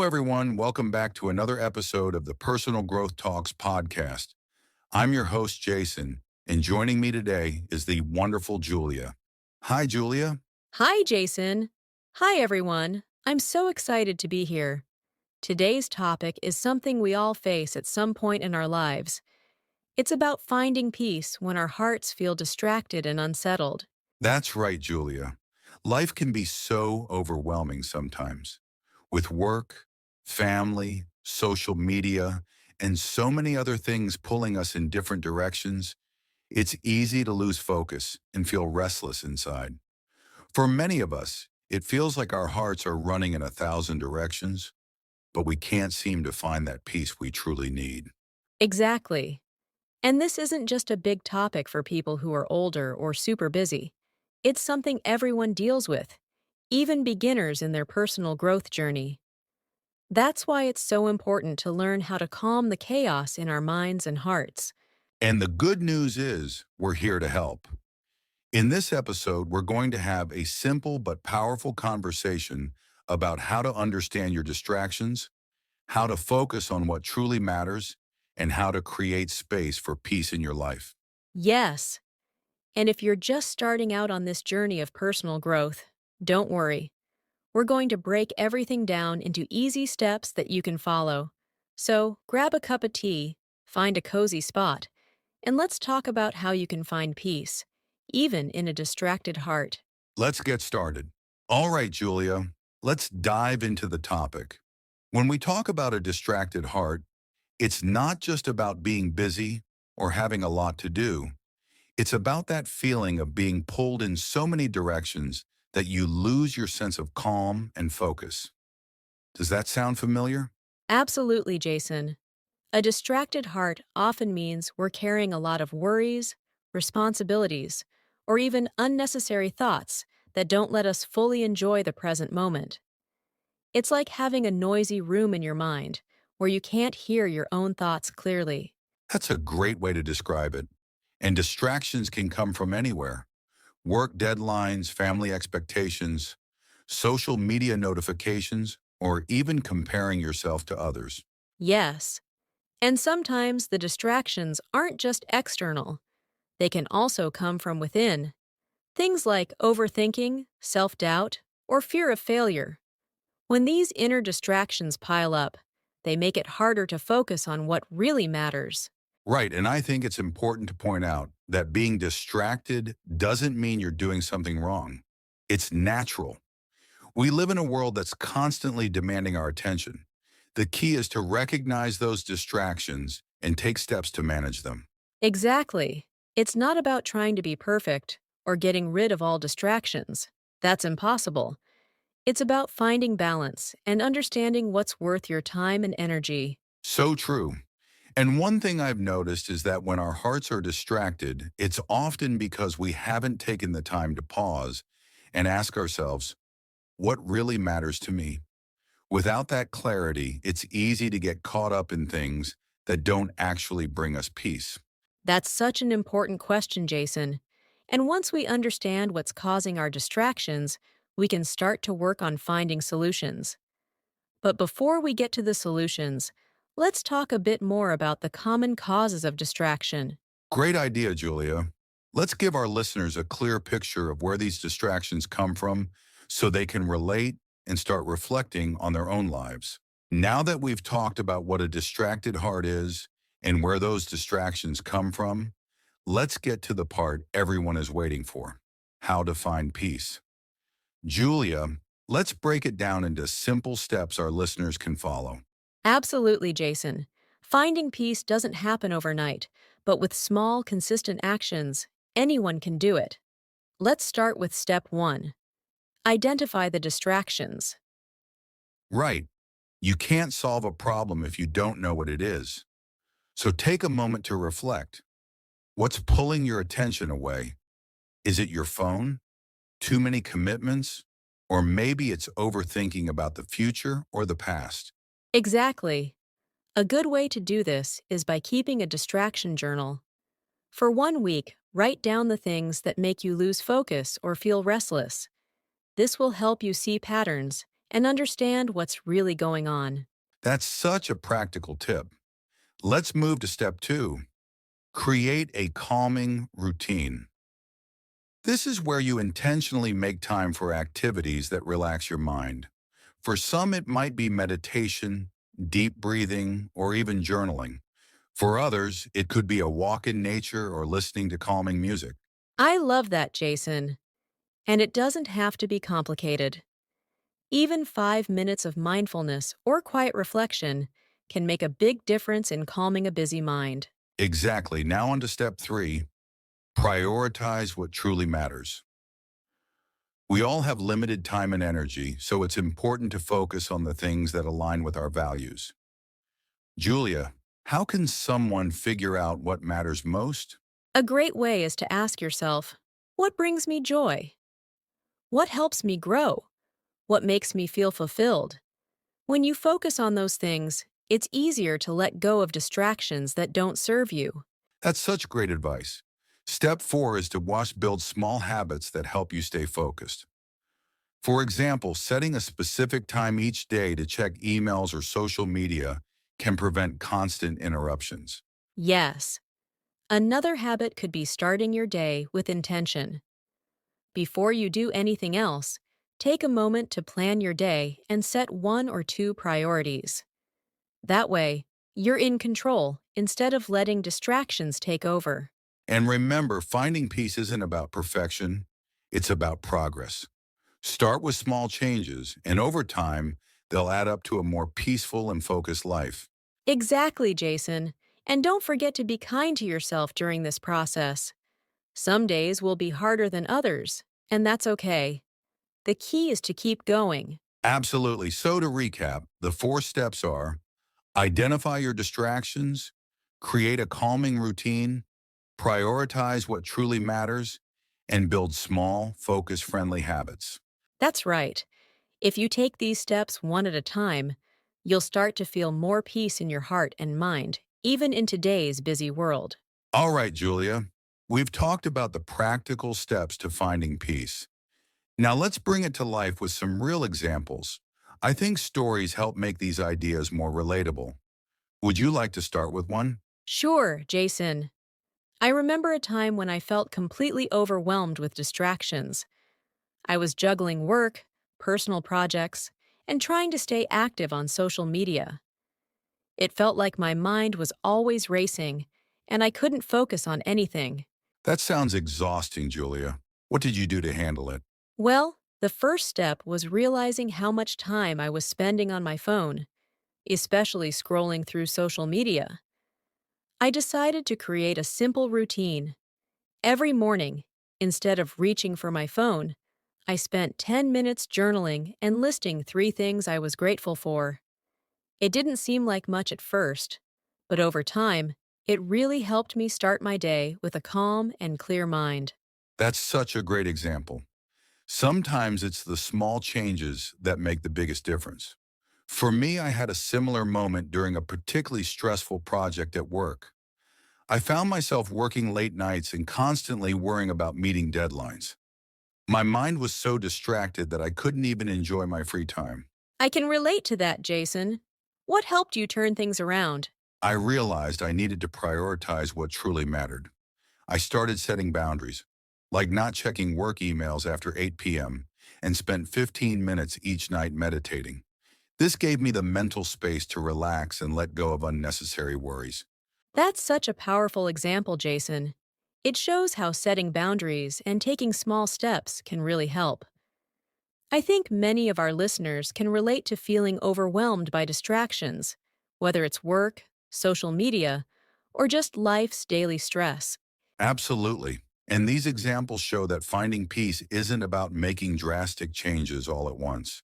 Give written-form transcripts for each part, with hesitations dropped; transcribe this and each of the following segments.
everyone. Welcome back to another episode of the Personal Growth Talks podcast. I'm your host, Jason, and joining me today is the wonderful Julia. Hi, Julia. Hi, Jason. Hi, everyone. I'm so excited to be here. Today's topic is something we all face at some point in our lives. It's about finding peace when our hearts feel distracted and unsettled. That's right, Julia. Life can be so overwhelming sometimes. With work, family, social media, and so many other things pulling us in different directions, it's easy to lose focus and feel restless inside. For many of us, it feels like our hearts are running in 1,000 directions, but we can't seem to find that peace we truly need. Exactly. And this isn't just a big topic for people who are older or super busy. It's something everyone deals with, even beginners in their personal growth journey. That's why it's so important to learn how to calm the chaos in our minds and hearts. And the good news is we're here to help. In this episode, we're going to have a simple but powerful conversation about how to understand your distractions, how to focus on what truly matters, and how to create space for peace in your life. Yes. And if you're just starting out on this journey of personal growth, don't worry. We're going to break everything down into easy steps that you can follow. So grab a cup of tea, find a cozy spot, and let's talk about how you can find peace, even in a distracted heart. Let's get started. All right, Julia, let's dive into the topic. When we talk about a distracted heart, it's not just about being busy or having a lot to do. It's about that feeling of being pulled in so many directions that you lose your sense of calm and focus. Does that sound familiar? Absolutely, Jason. A distracted heart often means we're carrying a lot of worries, responsibilities, or even unnecessary thoughts that don't let us fully enjoy the present moment. It's like having a noisy room in your mind where you can't hear your own thoughts clearly. That's a great way to describe it. And distractions can come from anywhere. Work deadlines, family expectations, social media notifications, or even comparing yourself to others. Yes, and sometimes the distractions aren't just external, they can also come from within. Things like overthinking, self doubt, or fear of failure. When these inner distractions pile up, they make it harder to focus on what really matters. Right, and I think it's important to point out that being distracted doesn't mean you're doing something wrong. It's natural. We live in a world that's constantly demanding our attention. The key is to recognize those distractions and take steps to manage them. Exactly. It's not about trying to be perfect or getting rid of all distractions. That's impossible. It's about finding balance and understanding what's worth your time and energy. So true. And one thing I've noticed is that when our hearts are distracted, it's often because we haven't taken the time to pause and ask ourselves, what really matters to me? Without that clarity, it's easy to get caught up in things that don't actually bring us peace. That's such an important question, Jason. And once we understand what's causing our distractions, we can start to work on finding solutions. But before we get to the solutions, let's talk a bit more about the common causes of distraction. Great idea, Julia. Let's give our listeners a clear picture of where these distractions come from so they can relate and start reflecting on their own lives. Now that we've talked about what a distracted heart is and where those distractions come from, let's get to the part everyone is waiting for: how to find peace. Julia, let's break it down into simple steps our listeners can follow. Absolutely, Jason. Finding peace doesn't happen overnight, but with small, consistent actions, anyone can do it. Let's start with step one. Identify the distractions. Right. You can't solve a problem if you don't know what it is. So take a moment to reflect. What's pulling your attention away? Is it your phone? Too many commitments? Or maybe it's overthinking about the future or the past. Exactly. A good way to do this is by keeping a distraction journal. For 1 week, write down the things that make you lose focus or feel restless. This will help you see patterns and understand what's really going on. That's such a practical tip. Let's move to step 2. Create a calming routine. This is where you intentionally make time for activities that relax your mind. For some, it might be meditation, deep breathing, or even journaling. For others, it could be a walk in nature or listening to calming music. I love that, Jason. And it doesn't have to be complicated. Even 5 minutes of mindfulness or quiet reflection can make a big difference in calming a busy mind. Exactly. Now on to step 3. Prioritize what truly matters. We all have limited time and energy, so it's important to focus on the things that align with our values. Julia, how can someone figure out what matters most? A great way is to ask yourself, what brings me joy? What helps me grow? What makes me feel fulfilled? When you focus on those things, it's easier to let go of distractions that don't serve you. That's such great advice. Step 4 is to build small habits that help you stay focused. For example, setting a specific time each day to check emails or social media can prevent constant interruptions. Yes, another habit could be starting your day with intention. Before you do anything else, take a moment to plan your day and set one or two priorities. That way, you're in control instead of letting distractions take over. And remember, finding peace isn't about perfection, it's about progress. Start with small changes, and over time, they'll add up to a more peaceful and focused life. Exactly, Jason. And don't forget to be kind to yourself during this process. Some days will be harder than others, and that's okay. The key is to keep going. Absolutely. So to recap, the 4 steps are: identify your distractions, create a calming routine, prioritize what truly matters, and build small, focus-friendly habits. That's right. If you take these steps one at a time, you'll start to feel more peace in your heart and mind, even in today's busy world. All right, Julia, we've talked about the practical steps to finding peace. Now let's bring it to life with some real examples. I think stories help make these ideas more relatable. Would you like to start with one? Sure, Jason. I remember a time when I felt completely overwhelmed with distractions. I was juggling work, personal projects, and trying to stay active on social media. It felt like my mind was always racing, and I couldn't focus on anything. That sounds exhausting, Julia. What did you do to handle it? Well, the first step was realizing how much time I was spending on my phone, especially scrolling through social media. I decided to create a simple routine. Every morning, instead of reaching for my phone, I spent 10 minutes journaling and listing 3 things I was grateful for. It didn't seem like much at first, but over time, it really helped me start my day with a calm and clear mind. That's such a great example. Sometimes it's the small changes that make the biggest difference. For me, I had a similar moment during a particularly stressful project at work. I found myself working late nights and constantly worrying about meeting deadlines. My mind was so distracted that I couldn't even enjoy my free time. I can relate to that, Jason. What helped you turn things around? I realized I needed to prioritize what truly mattered. I started setting boundaries, like not checking work emails after 8 p.m., and spent 15 minutes each night meditating. This gave me the mental space to relax and let go of unnecessary worries. That's such a powerful example, Jason. It shows how setting boundaries and taking small steps can really help. I think many of our listeners can relate to feeling overwhelmed by distractions, whether it's work, social media, or just life's daily stress. Absolutely. And these examples show that finding peace isn't about making drastic changes all at once.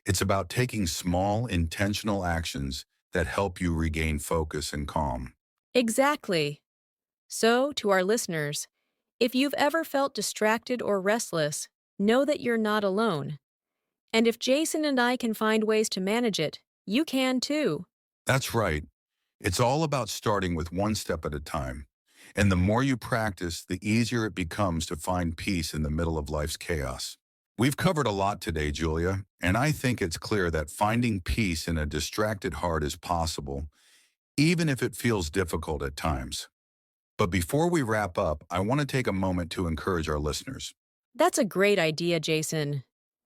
It's about taking small, intentional actions that help you regain focus and calm. Exactly. So, to our listeners, if you've ever felt distracted or restless, know that you're not alone. And if Jason and I can find ways to manage it, you can too. That's right. It's all about starting with one step at a time. And the more you practice, the easier it becomes to find peace in the middle of life's chaos. We've covered a lot today, Julia, and I think it's clear that finding peace in a distracted heart is possible, even if it feels difficult at times. But before we wrap up, I want to take a moment to encourage our listeners. That's a great idea, Jason.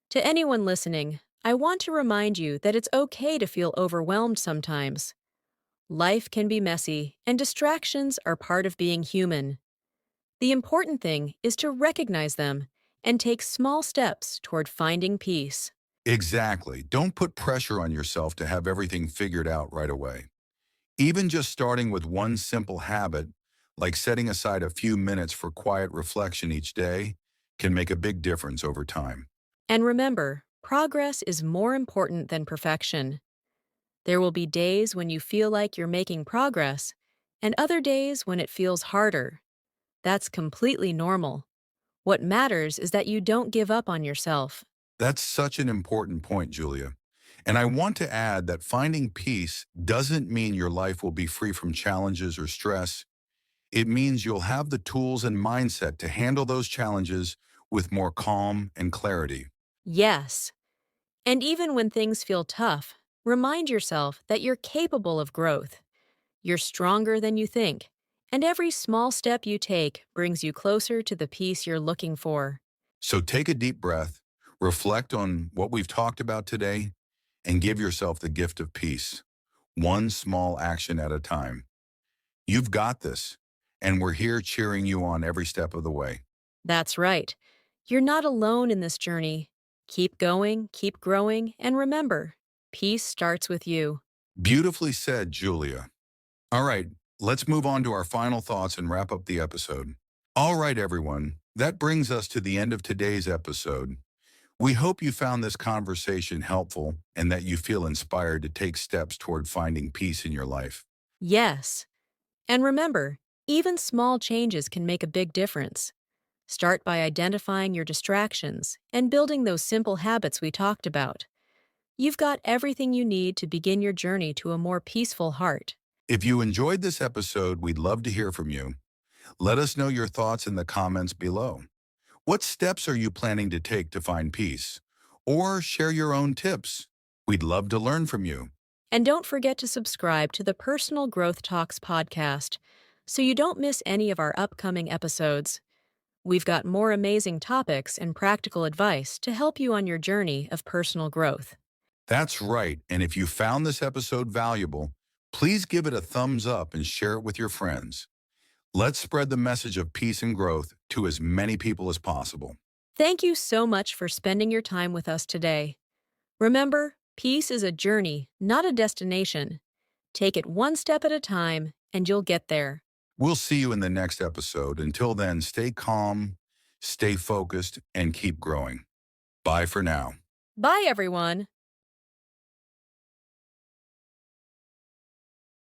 To anyone listening, I want to remind you that it's okay to feel overwhelmed sometimes. Life can be messy, and distractions are part of being human. The important thing is to recognize them and take small steps toward finding peace. Exactly. Don't put pressure on yourself to have everything figured out right away. Even just starting with one simple habit, like setting aside a few minutes for quiet reflection each day, can make a big difference over time. And remember, progress is more important than perfection. There will be days when you feel like you're making progress, and other days when it feels harder. That's completely normal. What matters is that you don't give up on yourself. That's such an important point, Julia. And I want to add that finding peace doesn't mean your life will be free from challenges or stress. It means you'll have the tools and mindset to handle those challenges with more calm and clarity. Yes. And even when things feel tough, remind yourself that you're capable of growth. You're stronger than you think, and every small step you take brings you closer to the peace you're looking for. So take a deep breath, reflect on what we've talked about today, and give yourself the gift of peace, one small action at a time. You've got this, and we're here cheering you on every step of the way. That's right. You're not alone in this journey. Keep going, keep growing, and remember, peace starts with you. Beautifully said, Julia. All right, let's move on to our final thoughts and wrap up the episode. All right, everyone, that brings us to the end of today's episode. We hope you found this conversation helpful and that you feel inspired to take steps toward finding peace in your life. Yes. And remember, even small changes can make a big difference. Start by identifying your distractions and building those simple habits we talked about. You've got everything you need to begin your journey to a more peaceful heart. If you enjoyed this episode, we'd love to hear from you. Let us know your thoughts in the comments below. What steps are you planning to take to find peace? Or share your own tips. We'd love to learn from you. And don't forget to subscribe to the Personal Growth Talks podcast so you don't miss any of our upcoming episodes. We've got more amazing topics and practical advice to help you on your journey of personal growth. That's right, and if you found this episode valuable, please give it a thumbs up and share it with your friends. Let's spread the message of peace and growth to as many people as possible. Thank you so much for spending your time with us today. Remember, peace is a journey, not a destination. Take it one step at a time, and you'll get there. We'll see you in the next episode. Until then, stay calm, stay focused, and keep growing. Bye for now. Bye, everyone.